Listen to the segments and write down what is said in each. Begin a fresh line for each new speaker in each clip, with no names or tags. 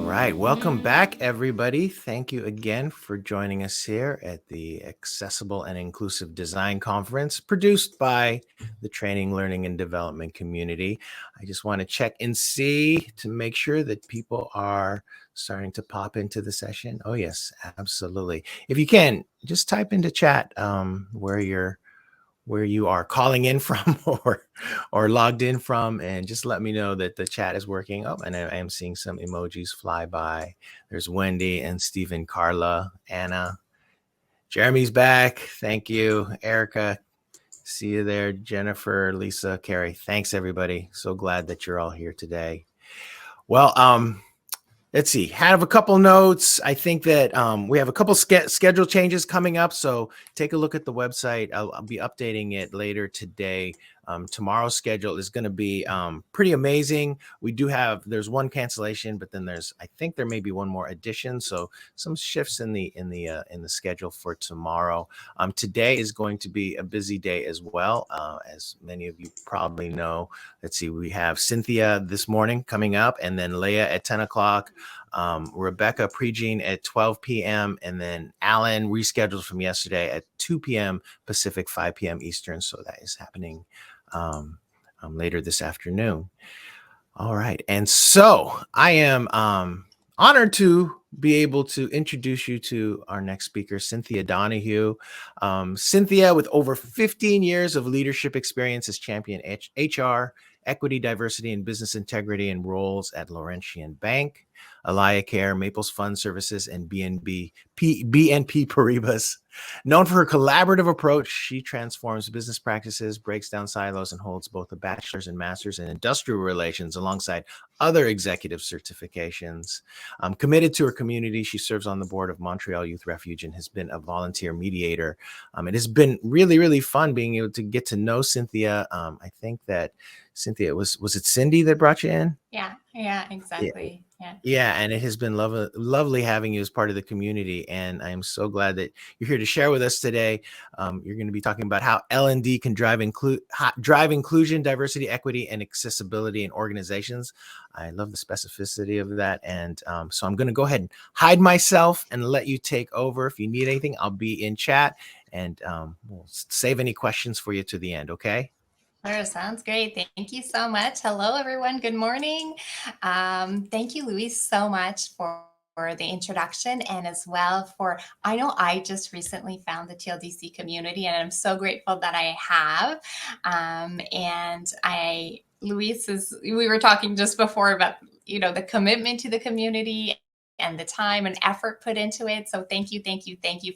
right, welcome back, everybody. Thank you again for joining us here at the Accessible and Inclusive Design Conference produced by the Training, Learning, and Development community. I just want to check and see to make sure that people are starting to pop into the session. Oh, yes, absolutely. If you can, just type into chat where you are calling in from or logged in from, and just let me know that the chat is working. Oh, and I am seeing some emojis fly by. There's Wendy and Stephen, Carla, Anna. Jeremy's back. Thank you. Erica, see you there. Jennifer, Lisa, Carrie. Thanks, everybody. So glad that you're all here today. Well, let's see, have a couple notes. I think that we have a couple schedule changes coming up, so take a look at the website. I'll be updating it later today. Tomorrow's schedule is going to be pretty amazing. There's one cancellation, but then I think there may be one more addition. So some shifts in the schedule for tomorrow. Today is going to be a busy day as well. As many of you probably know, let's see, we have Cynthia this morning coming up, and then Leah at 10 o'clock. Rebecca Pregine at 12 p.m. and then Alan rescheduled from yesterday at 2 p.m. Pacific, 5 p.m. Eastern. So that is happening later this afternoon. All right. And so I am honored to be able to introduce you to our next speaker, Cynthia Donahue. Cynthia, with over 15 years of leadership experience as champion HR, equity, diversity, and business integrity in roles at Laurentian Bank, Alaya Care, Maples Fund Services, and BNP Paribas. Known for her collaborative approach, she transforms business practices, breaks down silos, and holds both a bachelor's and master's in industrial relations alongside other executive certifications. Committed to her community, she serves on the board of Montreal Youth Refuge and has been a volunteer mediator. It has been really, really fun being able to get to know Cynthia. I think that Cynthia, was it Cindy that brought you in?
Yeah, exactly.
Yeah, and it has been lovely having you as part of the community, and I am so glad that you're here to share with us today. You're going to be talking about how L&D can drive inclusion, diversity, equity, and accessibility in organizations. I love the specificity of that, and so I'm going to go ahead and hide myself and let you take over. If you need anything, I'll be in chat, and we'll save any questions for you to the end, okay?
Sure, sounds great. Thank you so much. Hello, everyone. Good morning. Thank you, Louise, so much for the introduction, and as well I know I just recently found the TLDC community, and I'm so grateful that I have. We were talking just before about, the commitment to the community and the time and effort put into it. So thank you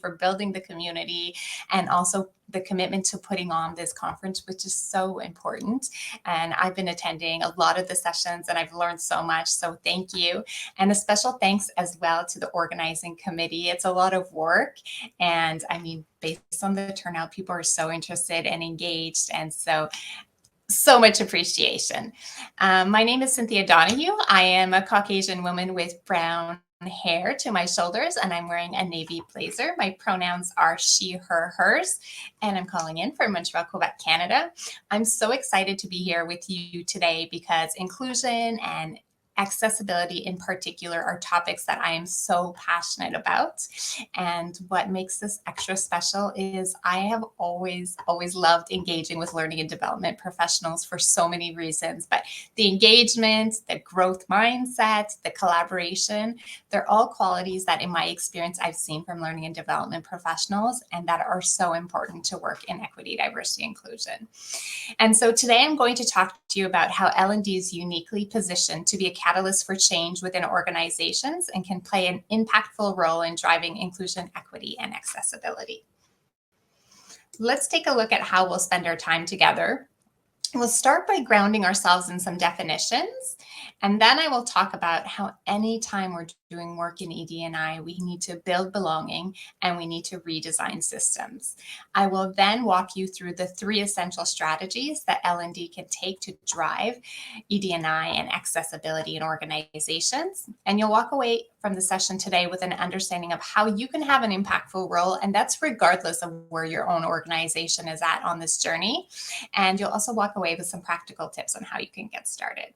for building the community, and also the commitment to putting on this conference, which is so important. And I've been attending a lot of the sessions and I've learned so much. So thank you. And a special thanks as well to the organizing committee. It's a lot of work. And I mean, based on the turnout, people are so interested and engaged. And so much appreciation. My name is Cynthia Donahue. I am a Caucasian woman with brown hair to my shoulders, and I'm wearing a navy blazer. My pronouns are she, her, hers, and I'm calling in from Montreal, Quebec, Canada. I'm so excited to be here with you today because inclusion and accessibility in particular are topics that I am so passionate about. And what makes this extra special is I have always loved engaging with learning and development professionals for so many reasons, but the engagement, the growth mindset, the collaboration, they're all qualities that in my experience I've seen from learning and development professionals, and that are so important to work in equity, diversity, inclusion. And so today I'm going to talk to you about how L&D is uniquely positioned to be a catalyst for change within organizations and can play an impactful role in driving inclusion, equity, and accessibility. Let's take a look at how we'll spend our time together. We'll start by grounding ourselves in some definitions, and then I will talk about how anytime we're doing work in ED&I, we need to build belonging and we need to redesign systems. I will then walk you through the 3 essential strategies that L&D can take to drive ED&I and accessibility in organizations. And you'll walk away from the session today with an understanding of how you can have an impactful role, and that's regardless of where your own organization is at on this journey. And you'll also walk away with some practical tips on how you can get started.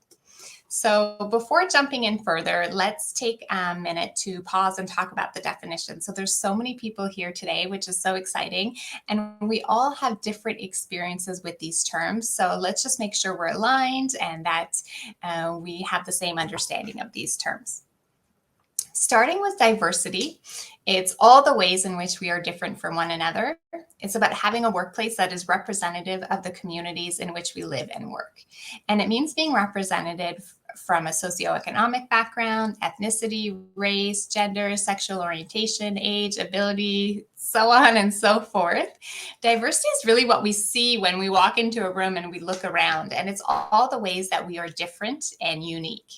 So before jumping in further, let's take a minute to pause and talk about the definition. So there's so many people here today, which is so exciting. And we all have different experiences with these terms. So let's just make sure we're aligned and that we have the same understanding of these terms. Starting with diversity, it's all the ways in which we are different from one another. It's about having a workplace that is representative of the communities in which we live and work. And it means being represented from a socioeconomic background, ethnicity, race, gender, sexual orientation, age, ability, so on and so forth. Diversity is really what we see when we walk into a room and we look around, and it's all the ways that we are different and unique.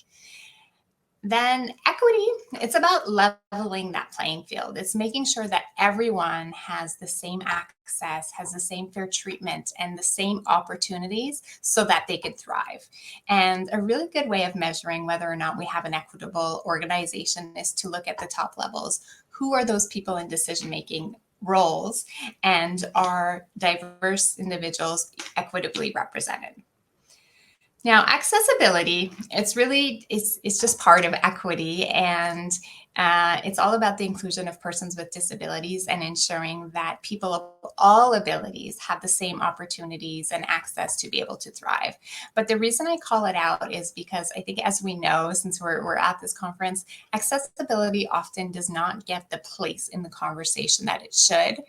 Then equity, it's about leveling that playing field. It's making sure that everyone has the same access, has the same fair treatment, and the same opportunities so that they could thrive. And a really good way of measuring whether or not we have an equitable organization is to look at the top levels. Who are those people in decision-making roles, and are diverse individuals equitably represented? Now, accessibility, it's just part of equity, and it's all about the inclusion of persons with disabilities and ensuring that people of all abilities have the same opportunities and access to be able to thrive. But the reason I call it out is because I think, as we know, since we're at this conference, accessibility often does not get the place in the conversation that it should.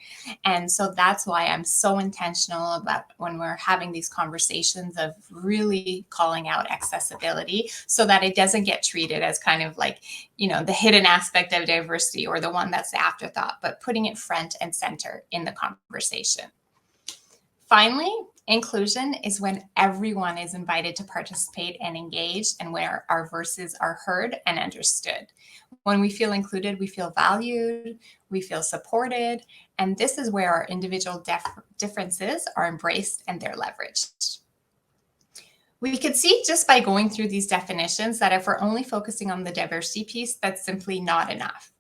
And so that's why I'm so intentional about when we're having these conversations of really calling out accessibility so that it doesn't get treated as kind of like, the hidden aspect of diversity or the one that's the afterthought, but putting it front and center in the conversation. Finally, inclusion is when everyone is invited to participate and engage, and where our voices are heard and understood. When we feel included, we feel valued, we feel supported, and this is where our individual differences are embraced and they're leveraged. We could see just by going through these definitions that if we're only focusing on the diversity piece, that's simply not enough.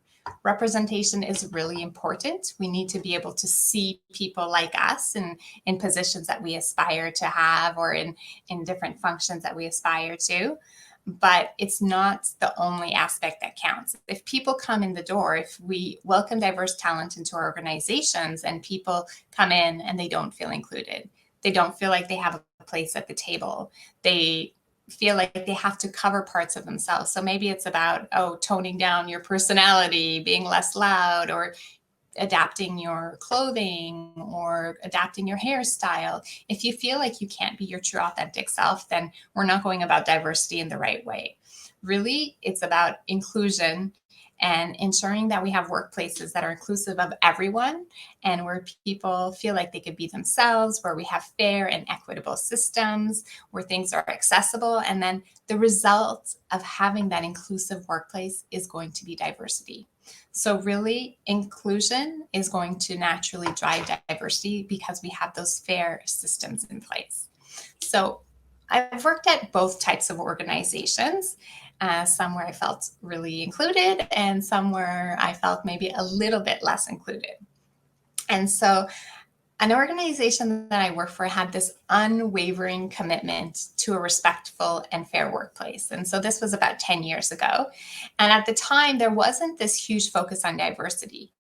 Representation is really important. We need to be able to see people like us in positions that we aspire to have, or in different functions that we aspire to. But it's not the only aspect that counts. If people come in the door, if we welcome diverse talent into our organizations and people come in and they don't feel included, they don't feel like they have a place at the table, they feel like they have to cover parts of themselves. So maybe it's about, toning down your personality, being less loud, or adapting your clothing, or adapting your hairstyle. If you feel like you can't be your true authentic self, then we're not going about diversity in the right way. Really, it's about inclusion and ensuring that we have workplaces that are inclusive of everyone, and where people feel like they could be themselves, where we have fair and equitable systems, where things are accessible. And then the result of having that inclusive workplace is going to be diversity. So really, inclusion is going to naturally drive diversity because we have those fair systems in place. So I've worked at both types of organizations, some where I felt really included and some where I felt maybe a little bit less included. And so an organization that I worked for had this unwavering commitment to a respectful and fair workplace. And so this was about 10 years ago. And at the time, there wasn't this huge focus on diversity.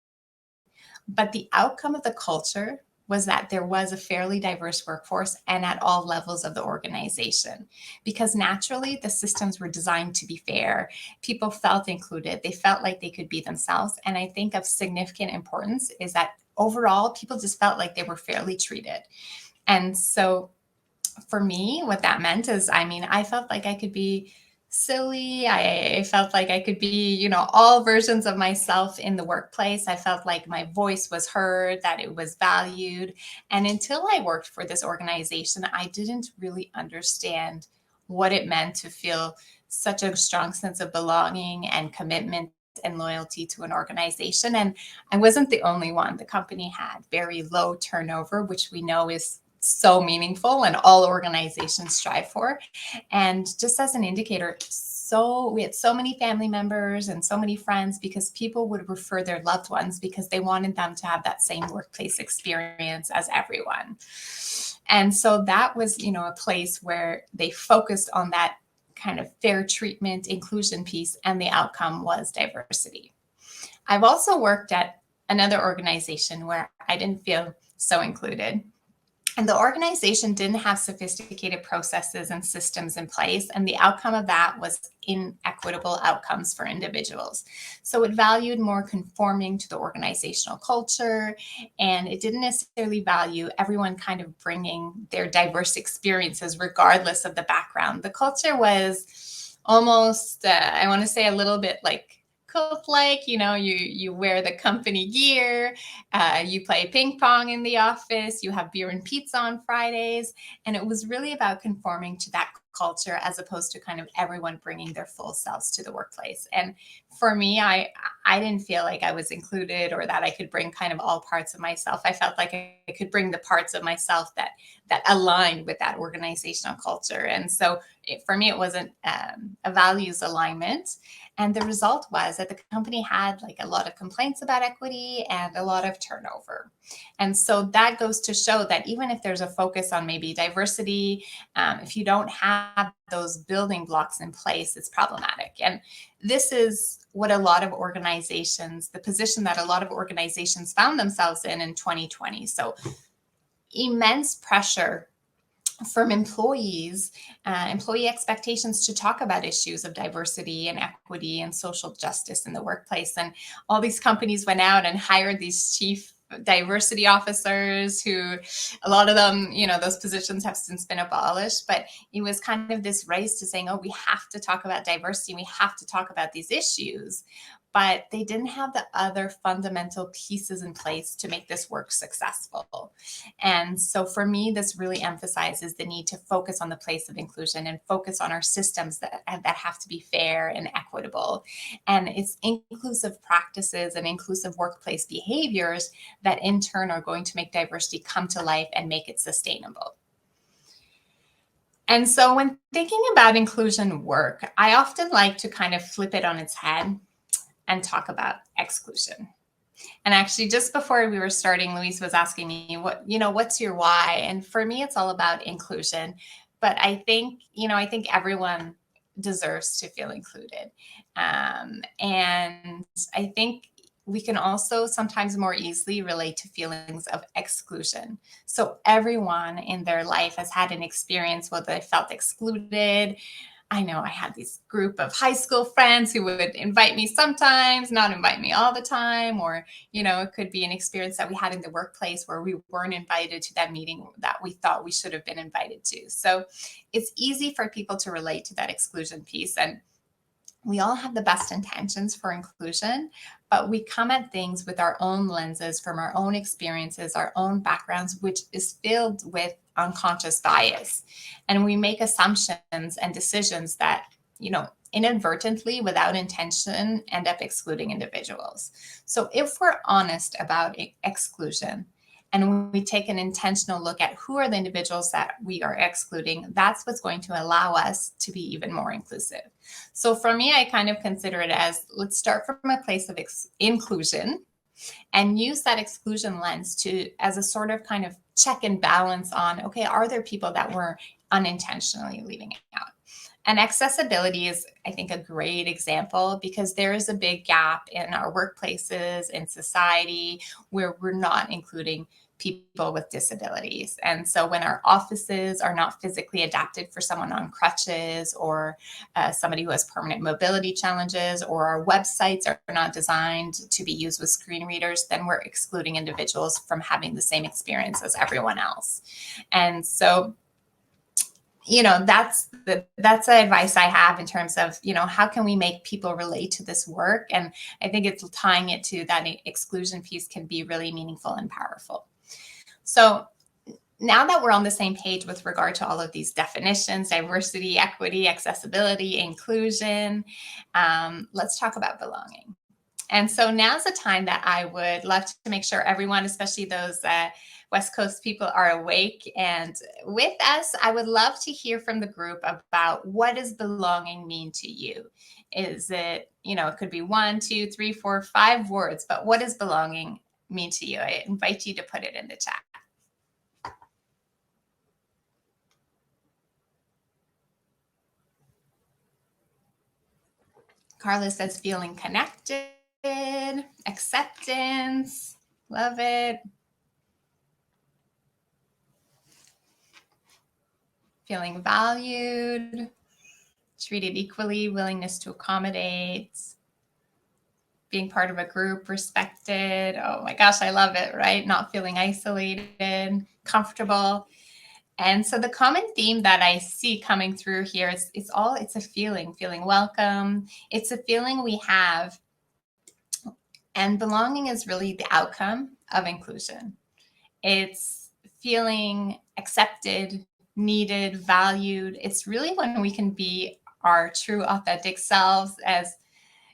But the outcome of the culture was that there was a fairly diverse workforce, and at all levels of the organization. Because naturally, the systems were designed to be fair. People felt included. They felt like they could be themselves. And I think of significant importance is that overall, people just felt like they were fairly treated. And so for me, what that meant is, I felt like I could be silly. I felt like I could be, all versions of myself in the workplace. I felt like my voice was heard, that it was valued. And until I worked for this organization, I didn't really understand what it meant to feel such a strong sense of belonging and commitment and loyalty to an organization. And I wasn't the only one. The company had very low turnover, which we know is so meaningful and all organizations strive for. And just as an indicator, we had so many family members and so many friends, because people would refer their loved ones because they wanted them to have that same workplace experience as everyone. And so that was, a place where they focused on that kind of fair treatment, inclusion piece, and the outcome was diversity. I've also worked at another organization where I didn't feel so included. And the organization didn't have sophisticated processes and systems in place. And the outcome of that was inequitable outcomes for individuals. So it valued more conforming to the organizational culture. And it didn't necessarily value everyone kind of bringing their diverse experiences, regardless of the background. The culture was almost, I want to say, a little bit like cult like. You wear the company gear, you play ping pong in the office, you have beer and pizza on Fridays. And it was really about conforming to that culture as opposed to kind of everyone bringing their full selves to the workplace. And for me, I didn't feel like I was included or that I could bring kind of all parts of myself. I felt like I could bring the parts of myself that aligned with that organizational culture. And so for me, it wasn't a values alignment. And the result was that the company had like a lot of complaints about equity and a lot of turnover. And so that goes to show that even if there's a focus on maybe diversity, if you don't have those building blocks in place, it's problematic. And this is what a lot of organizations, the position that a lot of organizations found themselves in 2020. So immense pressure from employees, employee expectations to talk about issues of diversity and equity and social justice in the workplace. And all these companies went out and hired these chief diversity officers who, a lot of them, those positions have since been abolished, but it was kind of this race to saying, oh, we have to talk about diversity, we have to talk about these issues. But they didn't have the other fundamental pieces in place to make this work successful. And so for me, this really emphasizes the need to focus on the place of inclusion and focus on our systems that have to be fair and equitable. And it's inclusive practices and inclusive workplace behaviors that in turn are going to make diversity come to life and make it sustainable. And so when thinking about inclusion work, I often like to kind of flip it on its head and talk about exclusion. And actually, just before we were starting, Louise was asking me, what's your why? And for me, it's all about inclusion. But I think everyone deserves to feel included. And I think we can also sometimes more easily relate to feelings of exclusion. So everyone in their life has had an experience where they felt excluded. I know I had this group of high school friends who would invite me sometimes, not invite me all the time, or, it could be an experience that we had in the workplace where we weren't invited to that meeting that we thought we should have been invited to. So it's easy for people to relate to that exclusion piece. And we all have the best intentions for inclusion, but we come at things with our own lenses from our own experiences, our own backgrounds, which is filled with unconscious bias. And we make assumptions and decisions that, inadvertently, without intention, end up excluding individuals. So if we're honest about exclusion, and we take an intentional look at who are the individuals that we are excluding, that's what's going to allow us to be even more inclusive. So for me, I kind of consider it as, let's start from a place of inclusion and use that exclusion lens as a sort of kind of check and balance on, okay, are there people that we're unintentionally leaving out? And accessibility is, I think, a great example because there is a big gap in our workplaces, in society, where we're not including people with disabilities. And so when our offices are not physically adapted for someone on crutches or somebody who has permanent mobility challenges, or our websites are not designed to be used with screen readers, then we're excluding individuals from having the same experience as everyone else. And so that's the advice I have in terms of, how can we make people relate to this work? And I think it's tying it to that exclusion piece can be really meaningful and powerful. So now that we're on the same page with regard to all of these definitions, diversity, equity, accessibility, inclusion, let's talk about belonging. And so now's the time that I would love to make sure everyone, especially those West Coast people, are awake and with us. I would love to hear from the group about, what does belonging mean to you? Is it, it could be 1, 2, 3, 4, 5 words, but what does belonging mean to you? I invite you to put it in the chat. Carla says feeling connected, acceptance, love it. Feeling valued, treated equally, willingness to accommodate, being part of a group, respected. Oh my gosh, I love it, right? Not feeling isolated, comfortable. And so the common theme that I see coming through here is it's a feeling welcome. It's a feeling we have. And belonging is really the outcome of inclusion. It's feeling accepted, needed, valued. It's really when we can be our true authentic selves, as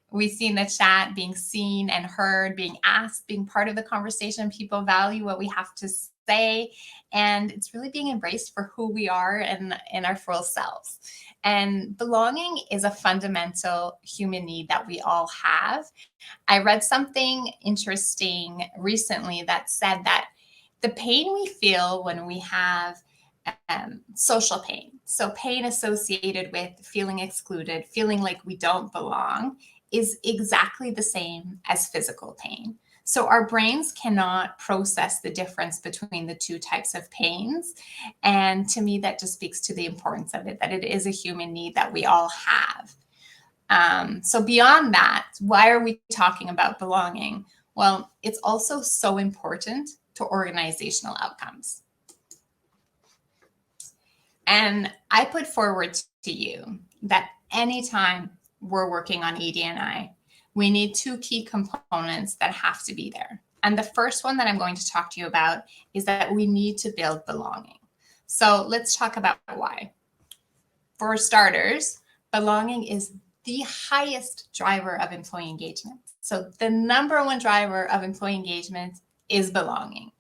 we see in the chat, being seen and heard, being asked, being part of the conversation. People value what we have to say. And it's really being embraced for who we are and in our full selves. And belonging is a fundamental human need that we all have. I read something interesting recently that said that the pain we feel when we have social pain, so pain associated with feeling excluded, feeling like we don't belong, is exactly the same as physical pain. So our brains cannot process the difference between the two types of pains. And to me, that just speaks to the importance of it, that it is a human need that we all have. So beyond that, why are we talking about belonging? Well, it's also so important to organizational outcomes. And I put forward to you that anytime we're working on ED&I, we need two key components that have to be there. And the first one that I'm going to talk to you about is that we need to build belonging. So let's talk about why. For starters, belonging is the highest driver of employee engagement. So the number one driver of employee engagement is belonging.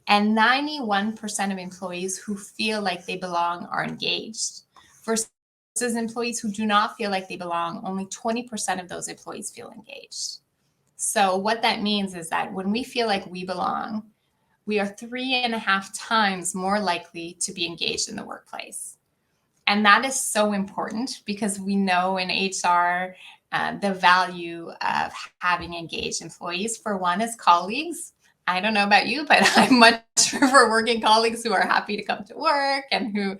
And 91% of employees who feel like they belong are engaged. Versus employees who do not feel like they belong, only 20% of those employees feel engaged. So what that means is that when we feel like we belong, we are 3.5 times more likely to be engaged in the workplace. And that is so important because we know in HR the value of having engaged employees. For one, as colleagues, I don't know about you, but I much prefer working colleagues who are happy to come to work and who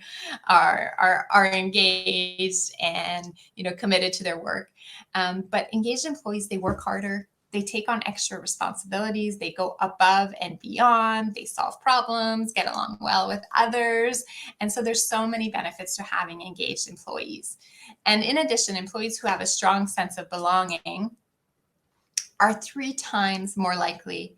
are engaged and committed to their work. But engaged employees, they work harder. They take on extra responsibilities. They go above and beyond. They solve problems, get along well with others. And so there's so many benefits to having engaged employees. And in addition, employees who have a strong sense of belonging are 3 times more likely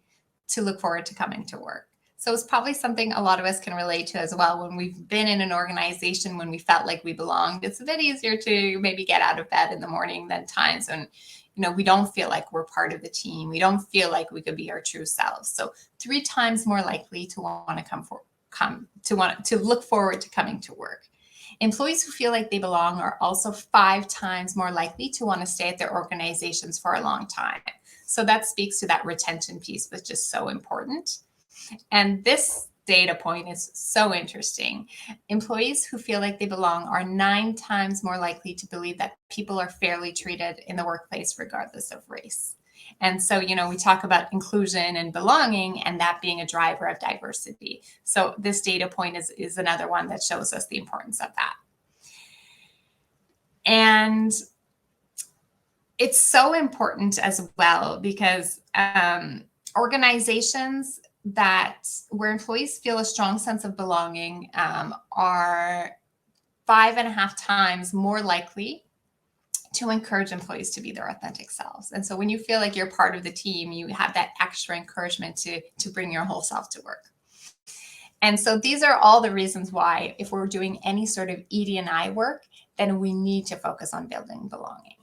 to look forward to coming to work. So it's probably something a lot of us can relate to as well. When we've been in an organization when we felt like we belonged, it's a bit easier to maybe get out of bed in the morning than times when we don't feel like we're part of the team. We don't feel like we could be our true selves. So 3 times more likely to want to look forward to coming to work. Employees who feel like they belong are also 5 times more likely to want to stay at their organizations for a long time. So that speaks to that retention piece, which is so important. And this data point is so interesting. Employees who feel like they belong are 9 times more likely to believe that people are fairly treated in the workplace regardless of race. And so, we talk about inclusion and belonging and that being a driver of diversity. So this data point is another one that shows us the importance of that. And it's so important as well because organizations where employees feel a strong sense of belonging are 5.5 times more likely to encourage employees to be their authentic selves. And so when you feel like you're part of the team, you have that extra encouragement to bring your whole self to work. And so these are all the reasons why, if we're doing any sort of ED&I work, then we need to focus on building belonging.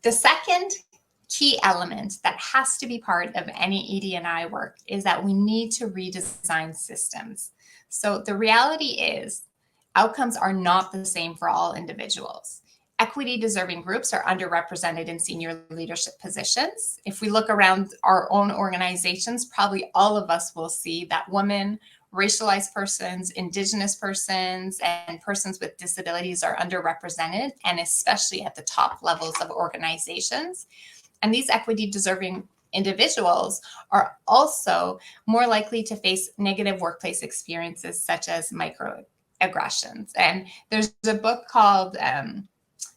The second key element that has to be part of any ED&I work is that we need to redesign systems. So the reality is outcomes are not the same for all individuals. Equity deserving groups are underrepresented in senior leadership positions. If we look around our own organizations, probably all of us will see that women racialized persons, indigenous persons, and persons with disabilities are underrepresented, and especially at the top levels of organizations. And these equity deserving individuals are also more likely to face negative workplace experiences such as microaggressions. And there's a book called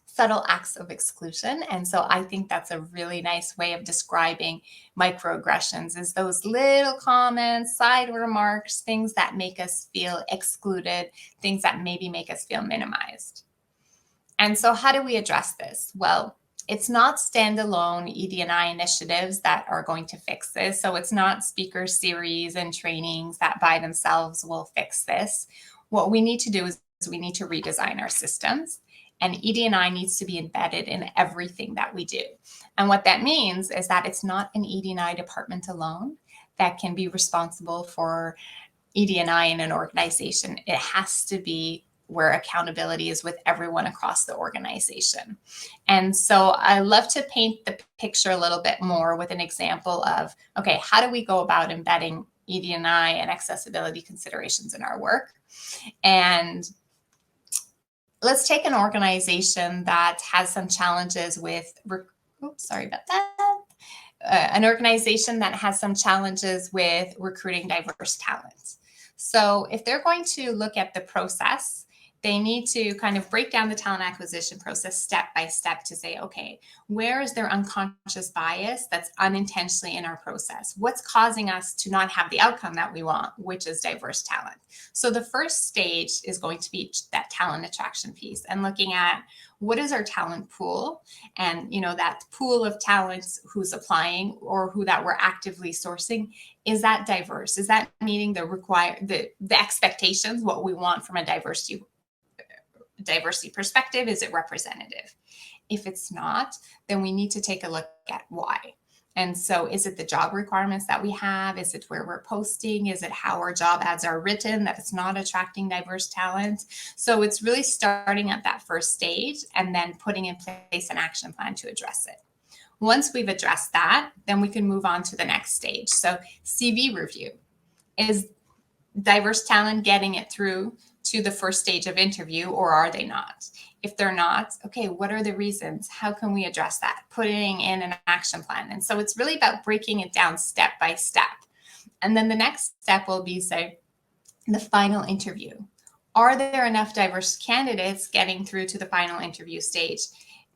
Subtle Acts of Exclusion. And so I think that's a really nice way of describing microaggressions, is those little comments, side remarks, things that make us feel excluded, things that maybe make us feel minimized. And so how do we address this? Well, it's not standalone ED&I initiatives that are going to fix this. So it's not speaker series and trainings that by themselves will fix this. What we need to do is we need to redesign our systems, and ED&I needs to be embedded in everything that we do. And what that means is that it's not an ED&I department alone that can be responsible for ED&I in an organization. It has to be where accountability is with everyone across the organization. And so I love to paint the picture a little bit more with an example of, okay, how do we go about embedding ED&I and accessibility considerations in our work? And let's take an organization that has some challenges with, sorry about that. An organization that has some challenges with recruiting diverse talent. So if they're going to look at the process, they need to kind of break down the talent acquisition process step by step to say, okay, where is their unconscious bias that's unintentionally in our process? What's causing us to not have the outcome that we want, which is diverse talent? So the first stage is going to be that talent attraction piece and looking at what is our talent pool, and that pool of talents who's applying or who that we're actively sourcing, is that diverse? Is that meeting the expectations, what we want from a diversity perspective? Is it representative? If it's not, then we need to take a look at why. And so is it the job requirements that we have? Is it where we're posting? Is it how our job ads are written that it's not attracting diverse talent? So it's really starting at that first stage and then putting in place an action plan to address it. Once we've addressed that, then we can move on to the next stage. So CV review. Is diverse talent getting it through to the first stage of interview, or are they not? If they're not, okay, what are the reasons? How can we address that? Putting in an action plan. And so it's really about breaking it down step by step. And then the next step will be, say, the final interview. Are there enough diverse candidates getting through to the final interview stage?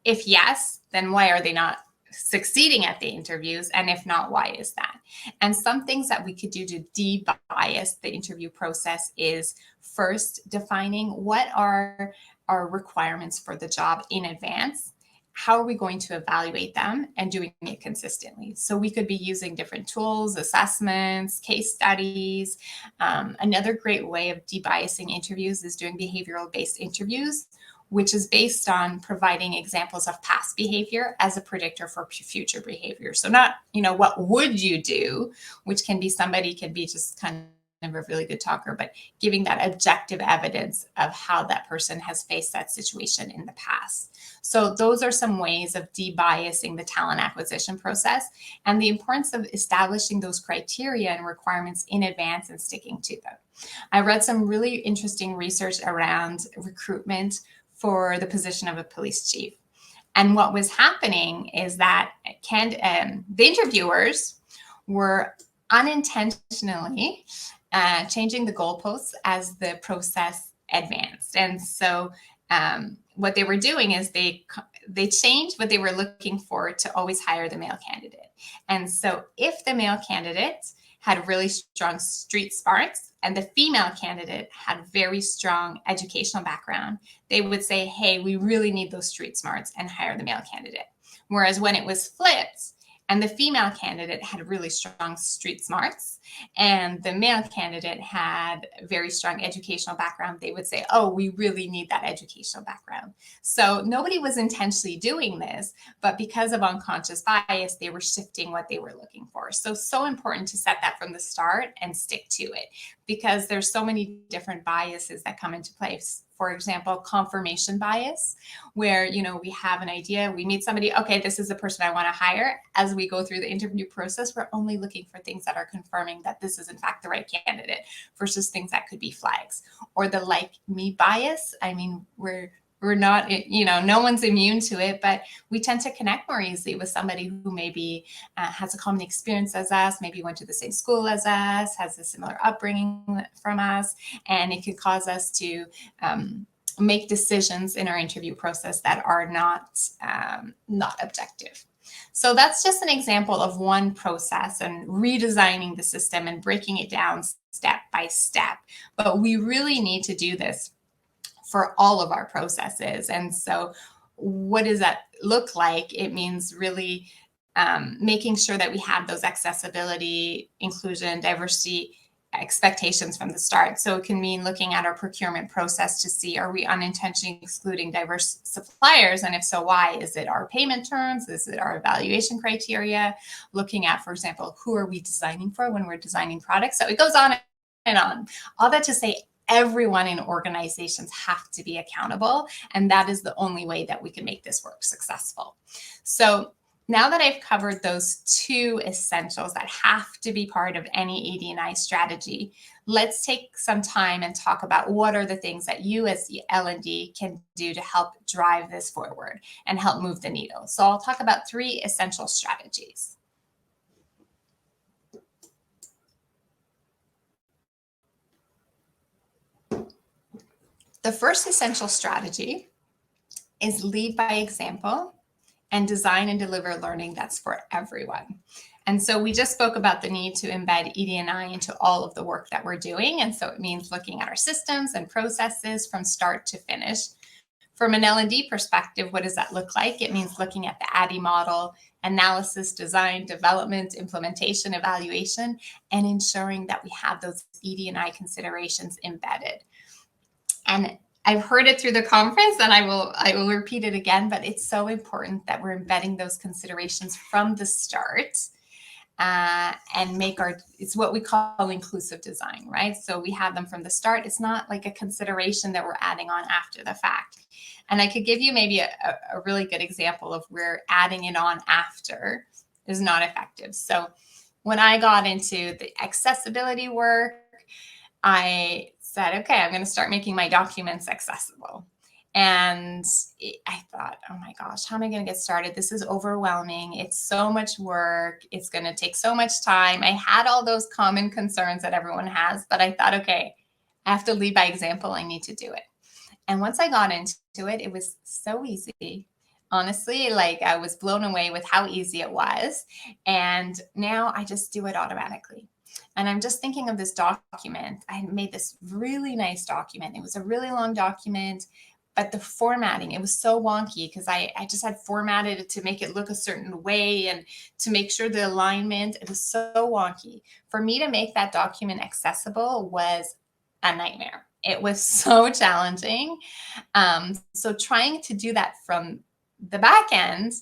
If yes, then why are they not succeeding at the interviews? And if not, why is that? And some things that we could do to de-bias the interview process is first defining what are our requirements for the job in advance. How are we going to evaluate them and doing it consistently? So we could be using different tools, assessments, case studies. Another great way of de-biasing interviews is doing behavioral-based interviews, which is based on providing examples of past behavior as a predictor for future behavior. So not, what would you do, which can be somebody can be just kind of a really good talker, but giving that objective evidence of how that person has faced that situation in the past. So those are some ways of de-biasing the talent acquisition process, and the importance of establishing those criteria and requirements in advance and sticking to them. I read some really interesting research around recruitment for the position of a police chief. And what was happening is that the interviewers were unintentionally changing the goalposts as the process advanced. And so what they were doing is they changed what they were looking for to always hire the male candidate. And so if the male candidate had really strong street smarts and the female candidate had very strong educational background, they would say, hey, we really need those street smarts, and hire the male candidate. Whereas when it was flipped and the female candidate had really strong street smarts and the male candidate had very strong educational background, they would say, oh, we really need that educational background. So nobody was intentionally doing this, but because of unconscious bias, they were shifting what they were looking for. So important to set that from the start and stick to it, because there's so many different biases that come into place. for example, confirmation bias, where, we have an idea, we meet somebody, okay, this is the person I want to hire. As we go through the interview process, we're only looking for things that are confirming that this is in fact the right candidate versus things that could be flags. Or the like me bias. I mean, we're not, no one's immune to it, but we tend to connect more easily with somebody who maybe has a common experience as us, maybe went to the same school as us, has a similar upbringing from us, and it could cause us to make decisions in our interview process that are not objective. So that's just an example of one process and redesigning the system and breaking it down step by step. But we really need to do this for all of our processes. And so what does that look like? It means really making sure that we have those accessibility, inclusion, diversity expectations from the start. So it can mean looking at our procurement process to see, are we unintentionally excluding diverse suppliers? And if so, why? Is it our payment terms? Is it our evaluation criteria? Looking at, for example, who are we designing for when we're designing products? So it goes on and on. All that to say, everyone in organizations have to be accountable. And that is the only way that we can make this work successful. So now that I've covered those two essentials that have to be part of any ED&I strategy, let's take some time and talk about what are the things that you as the L&D can do to help drive this forward and help move the needle. So I'll talk about 3 essential strategies. The first essential strategy is lead by example and design and deliver learning that's for everyone. And so we just spoke about the need to embed ED&I into all of the work that we're doing. And so it means looking at our systems and processes from start to finish. From an L&D perspective, what does that look like? It means looking at the ADDIE model, analysis, design, development, implementation, evaluation, and ensuring that we have those ED&I considerations embedded. And I've heard it through the conference, and I will repeat it again, but it's so important that we're embedding those considerations from the start and it's what we call inclusive design, right? So we have them from the start. It's not like a consideration that we're adding on after the fact. And I could give you maybe a really good example of where adding it on after is not effective. So when I got into the accessibility work, I said, okay, I'm going to start making my documents accessible. And I thought, oh my gosh, how am I going to get started? This is overwhelming. It's so much work. It's going to take so much time. I had all those common concerns that everyone has, but I thought, okay, I have to lead by example. I need to do it. And once I got into it, it was so easy. Honestly, like I was blown away with how easy it was. And now I just do it automatically. And I'm just thinking of this document. I made this really nice document. It was a really long document, but the formatting, it was so wonky because I just had formatted it to make it look a certain way and to make sure the alignment, it was so wonky. For me to make that document accessible was a nightmare. It was so challenging. So trying to do that from the back end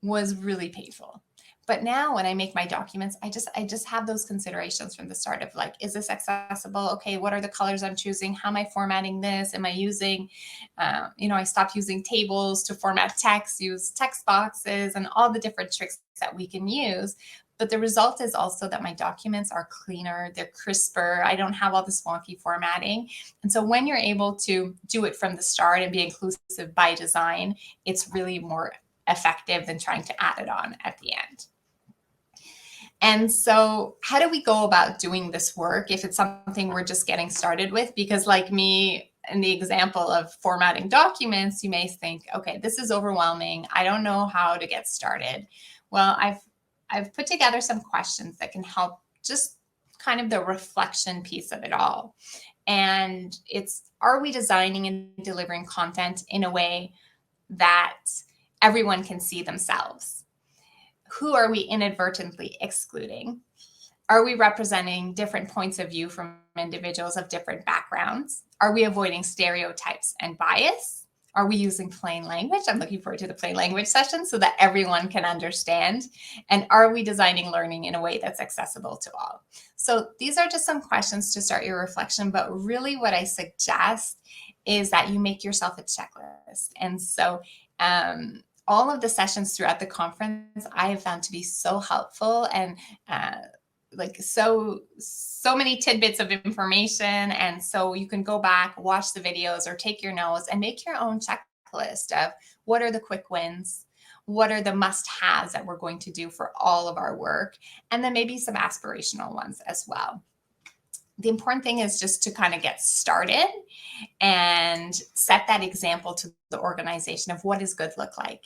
was really painful. But now when I make my documents, I just have those considerations from the start of like, is this accessible? Okay, what are the colors I'm choosing? How am I formatting this? Am I using, I stopped using tables to format text, use text boxes and all the different tricks that we can use. But the result is also that my documents are cleaner, they're crisper. I don't have all this wonky formatting. And so when you're able to do it from the start and be inclusive by design, it's really more effective than trying to add it on at the end. And so how do we go about doing this work if it's something we're just getting started with? Because like me, in the example of formatting documents, you may think, okay, this is overwhelming. I don't know how to get started. Well, I've put together some questions that can help just kind of the reflection piece of it all. And it's, are we designing and delivering content in a way that everyone can see themselves? Who are we inadvertently excluding? Are we representing different points of view from individuals of different backgrounds? Are we avoiding stereotypes and bias? Are we using plain language? I'm looking forward to the plain language session so that everyone can understand. And are we designing learning in a way that's accessible to all? So these are just some questions to start your reflection, but really what I suggest is that you make yourself a checklist. And so all of the sessions throughout the conference I have found to be so helpful, and like so many tidbits of information. And so you can go back, watch the videos, or take your notes and make your own checklist of what are the quick wins, what are the must-haves that we're going to do for all of our work, and then maybe some aspirational ones as well. The important thing is just to kind of get started and set that example to the organization of what does good look like.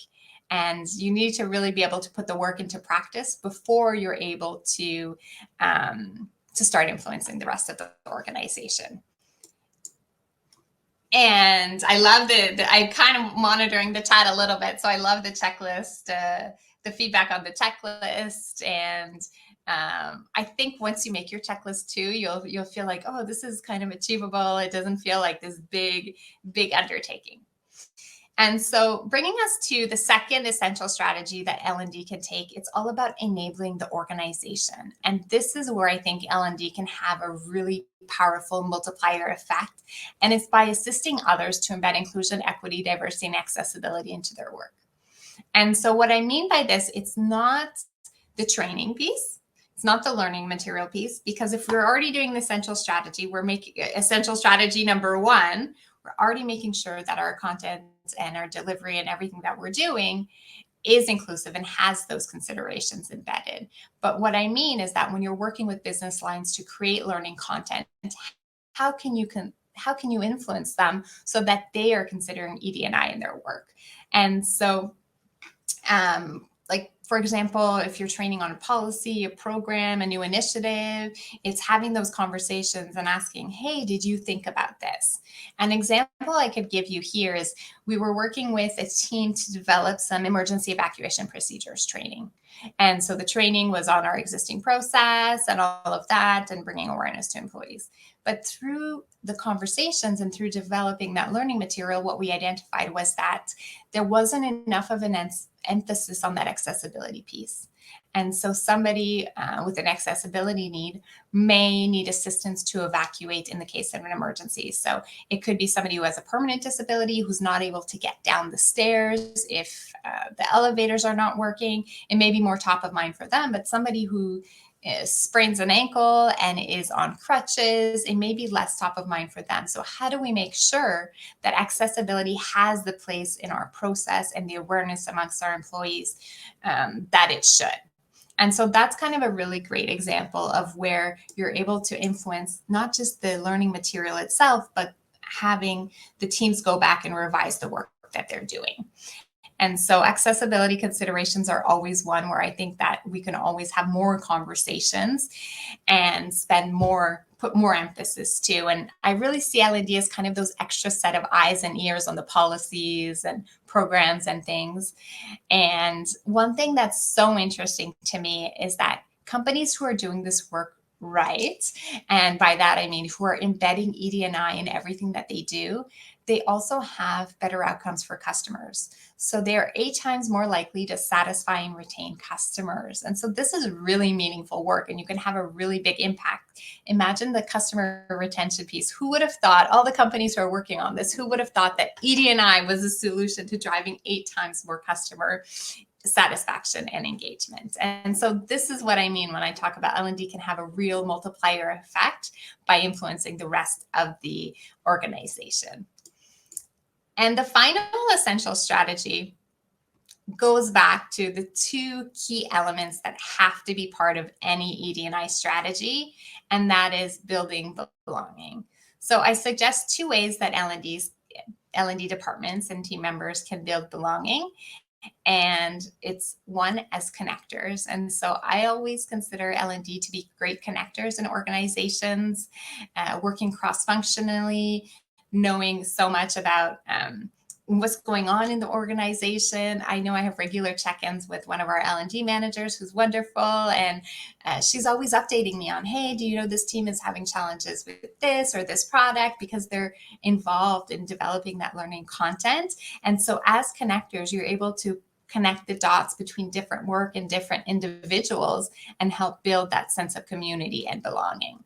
And you need to really be able to put the work into practice before you're able to start influencing the rest of the organization. And I love I'm kind of monitoring the chat a little bit. So I love the checklist, the feedback on the checklist. And I think once you make your checklist too, you'll feel like, oh, this is kind of achievable. It doesn't feel like this big undertaking. And so bringing us to the second essential strategy that L&D can take, it's all about enabling the organization. And this is where I think L&D can have a really powerful multiplier effect. And it's by assisting others to embed inclusion, equity, diversity, and accessibility into their work. And so what I mean by this, it's not the training piece. It's not the learning material piece, because if we're already doing the essential strategy, we're making essential strategy number one, we're already making sure that our content and our delivery and everything that we're doing is inclusive and has those considerations embedded. But what I mean is that when you're working with business lines to create learning content, how can you influence them so that they are considering ED&I in their work? And so like, for example, if you're training on a policy, a program, a new initiative, it's having those conversations and asking, hey, did you think about this? An example I could give you here is we were working with a team to develop some emergency evacuation procedures training. And so the training was on our existing process and all of that, and bringing awareness to employees. But through the conversations and through developing that learning material, what we identified was that there wasn't enough of an emphasis on that accessibility piece. And so somebody with an accessibility need may need assistance to evacuate in the case of an emergency. So it could be somebody who has a permanent disability who's not able to get down the stairs if the elevators are not working. It may be more top of mind for them, but somebody who sprains an ankle and is on crutches, it may be less top of mind for them. So how do we make sure that accessibility has the place in our process and the awareness amongst our employees that it should? And so that's kind of a really great example of where you're able to influence not just the learning material itself, but having the teams go back and revise the work that they're doing. And so accessibility considerations are always one where I think that we can always have more conversations and put more emphasis to. And I really see L&D as kind of those extra set of eyes and ears on the policies and programs and things. And one thing that's so interesting to me is that companies who are doing this work right, and by that I mean who are embedding ED&I in everything that they do, they also have better outcomes for customers. So they're 8 times more likely to satisfy and retain customers. And so this is really meaningful work, and you can have a really big impact. Imagine the customer retention piece. Who would have thought, all the companies who are working on this, who would have thought that ED&I was a solution to driving 8 times more customer satisfaction and engagement? And so this is what I mean when I talk about L&D can have a real multiplier effect by influencing the rest of the organization. And the final essential strategy goes back to the 2 key elements that have to be part of any ED&I strategy, and that is building belonging. So I suggest 2 ways that L&D departments and team members can build belonging. And it's one as connectors. And so I always consider L&D to be great connectors in organizations, working cross-functionally, knowing so much about what's going on in the organization. I know I have regular check-ins with one of our L&D managers who's wonderful, and she's always updating me on, hey, do you know this team is having challenges with this or this product, because they're involved in developing that learning content. And so as connectors, you're able to connect the dots between different work and different individuals and help build that sense of community and belonging.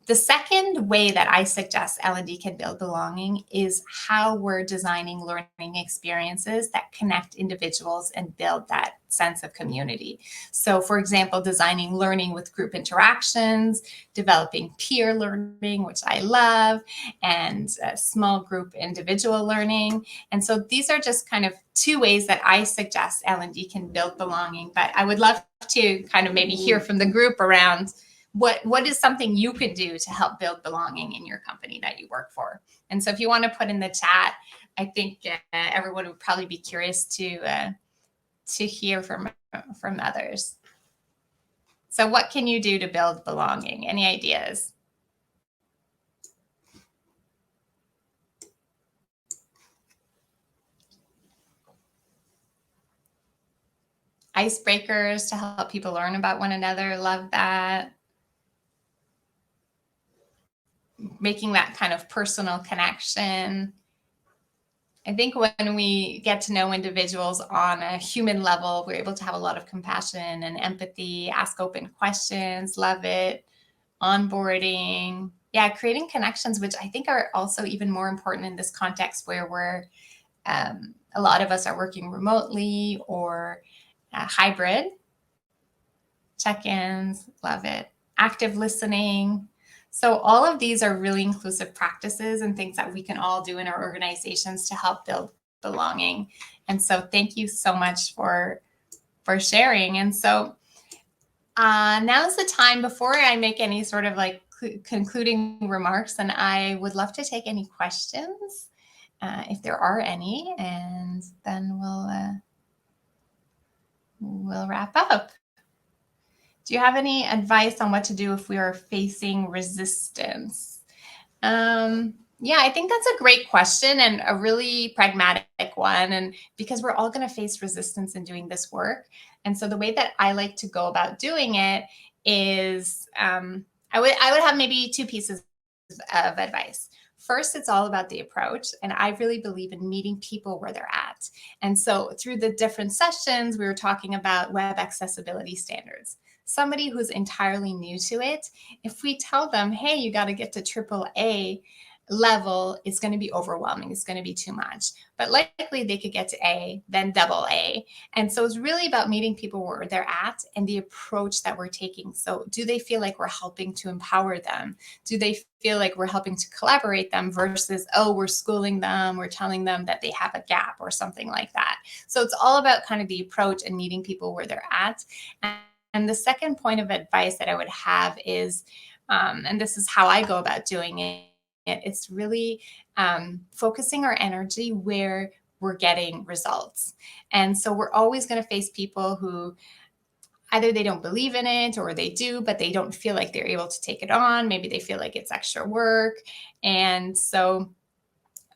The second way that I suggest L&D can build belonging is how we're designing learning experiences that connect individuals and build that sense of community. So, for example, designing learning with group interactions, developing peer learning, which I love, and small group individual learning. And so these are just kind of two ways that I suggest L&D can build belonging. But I would love to kind of maybe hear from the group around what is something you could do to help build belonging in your company that you work for. And so if you want to put in the chat, I think everyone would probably be curious to hear from others. So what can you do to build belonging? Any ideas? Icebreakers to help people learn about one another. Love that. Making that kind of personal connection. I think when we get to know individuals on a human level, we're able to have a lot of compassion and empathy, ask open questions, love it, onboarding. Yeah, creating connections, which I think are also even more important in this context where we're, a lot of us are working remotely or hybrid. Check-ins, love it. Active listening. So all of these are really inclusive practices and things that we can all do in our organizations to help build belonging. And so thank you so much for sharing. And so now's the time before I make any sort of like concluding remarks, and I would love to take any questions if there are any, and then we'll wrap up. Do you have any advice on what to do if we are facing resistance? Yeah, I think that's a great question and a really pragmatic one. And because we're all going to face resistance in doing this work. And so the way that I like to go about doing it is I would have maybe two pieces of advice. First, it's all about the approach. And I really believe in meeting people where they're at. And so through the different sessions, we were talking about web accessibility standards. Somebody who's entirely new to it, if we tell them, hey, you got to get to AAA level, it's going to be overwhelming. It's going to be too much. But likely they could get to A, then AA. And so it's really about meeting people where they're at and the approach that we're taking. So do they feel like we're helping to empower them? Do they feel like we're helping to collaborate them versus, oh, we're schooling them, we're telling them that they have a gap or something like that. So it's all about kind of the approach and meeting people where they're at. And the second point of advice that I would have is, and this is how I go about doing it, it's really focusing our energy where we're getting results. And so we're always going to face people who either they don't believe in it or they do, but they don't feel like they're able to take it on. Maybe they feel like it's extra work. And so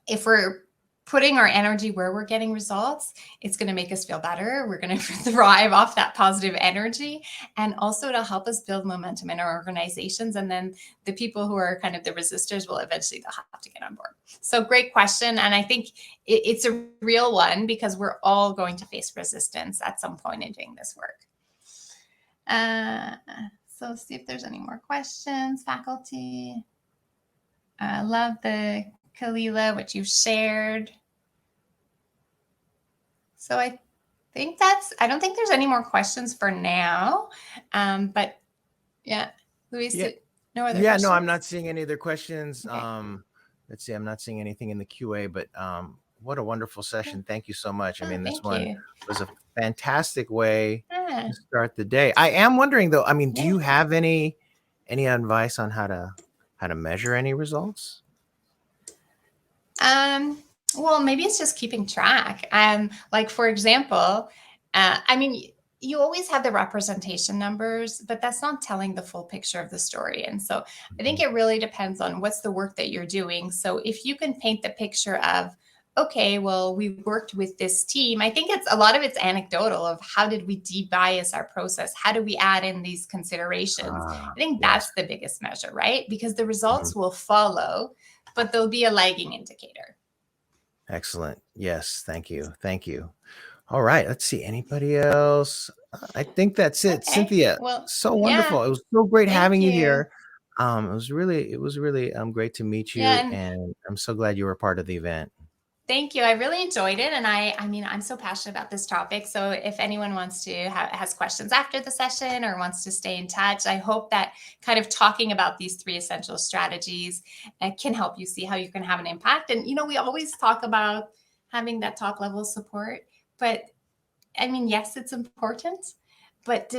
if we're putting our energy where we're getting results, it's going to make us feel better. We're going to thrive off that positive energy. And also it'll help us build momentum in our organizations. And then the people who are kind of the resistors will eventually have to get on board. So great question. And I think it's a real one because we're all going to face resistance at some point in doing this work. So let's see if there's any more questions, faculty. I love the Kalila, what you've shared. So I don't think there's any more questions for now. But yeah, Luis, no other questions?
No, I'm not seeing any other questions.
Okay.
Let's see, I'm not seeing anything in the QA, but what a wonderful session. Thank you so much. I mean, this one was a fantastic way to start the day. I am wondering though, I mean, do you have any advice on how to measure any results?
Well, maybe it's just keeping track. Like for example, I mean, you always have the representation numbers, but that's not telling the full picture of the story. And so I think it really depends on what's the work that you're doing. So if you can paint the picture of, okay, well, we worked with this team. I think a lot of it's anecdotal of how did we debias our process? How do we add in these considerations? I think that's the biggest measure, right? Because the results will follow, but there'll be a lagging indicator.
Excellent. Yes. Thank you. Thank you. All right. Let's see. Anybody else? I think that's it.
Okay.
Cynthia,
Well,
so wonderful. It was so great having you here. It was really great to meet
Yeah,
you,
and
and I'm so glad you were part of the event.
thank you. I really enjoyed it, and I mean, I'm so passionate about this topic. So if anyone wants to has questions after the session or wants to stay in touch, I hope that kind of talking about these three essential strategies can help you see how you can have an impact. And we always talk about having that top level support, but I mean, yes, it's important, but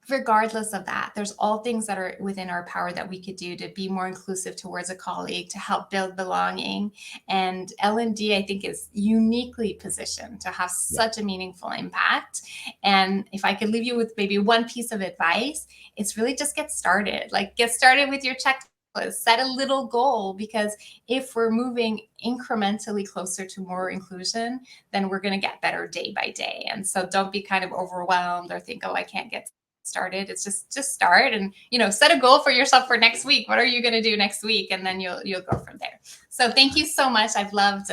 regardless of that, there's all things that are within our power that we could do to be more inclusive towards a colleague, to help build belonging. And L&D, I think, is uniquely positioned to have
Yeah.
such a meaningful impact. And if I could leave you with maybe one piece of advice, it's really just get started. Like, get started with your checklist. Set a little goal, because if we're moving incrementally closer to more inclusion, then we're going to get better day by day. And so don't be kind of overwhelmed or think, oh, I can't get started. It's just start, and set a goal for yourself for next week. What are you going to do next week? And then you'll go from there. So thank you so much. I've loved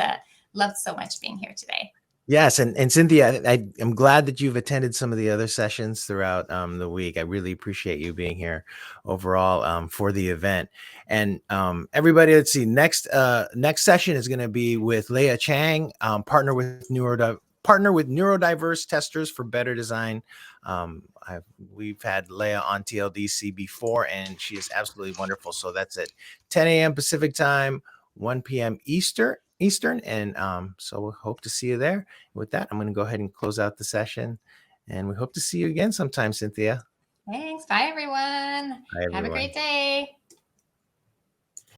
so much being here today.
Yes, and Cynthia, I am glad that you've attended some of the other sessions throughout the week. I really appreciate you being here overall for the event. And everybody, let's see. Next session is going to be with Leah Chang, partner with neurodiverse testers for better design. We've had Leah on TLDC before, and she is absolutely wonderful. So that's at 10 a.m. Pacific time, 1 p.m. Eastern, and so we hope to see you there. With that, I'm going to go ahead and close out the session, and we hope to see you again sometime, Cynthia.
Thanks. Bye, everyone.
Bye,
Have a
everyone.
great day.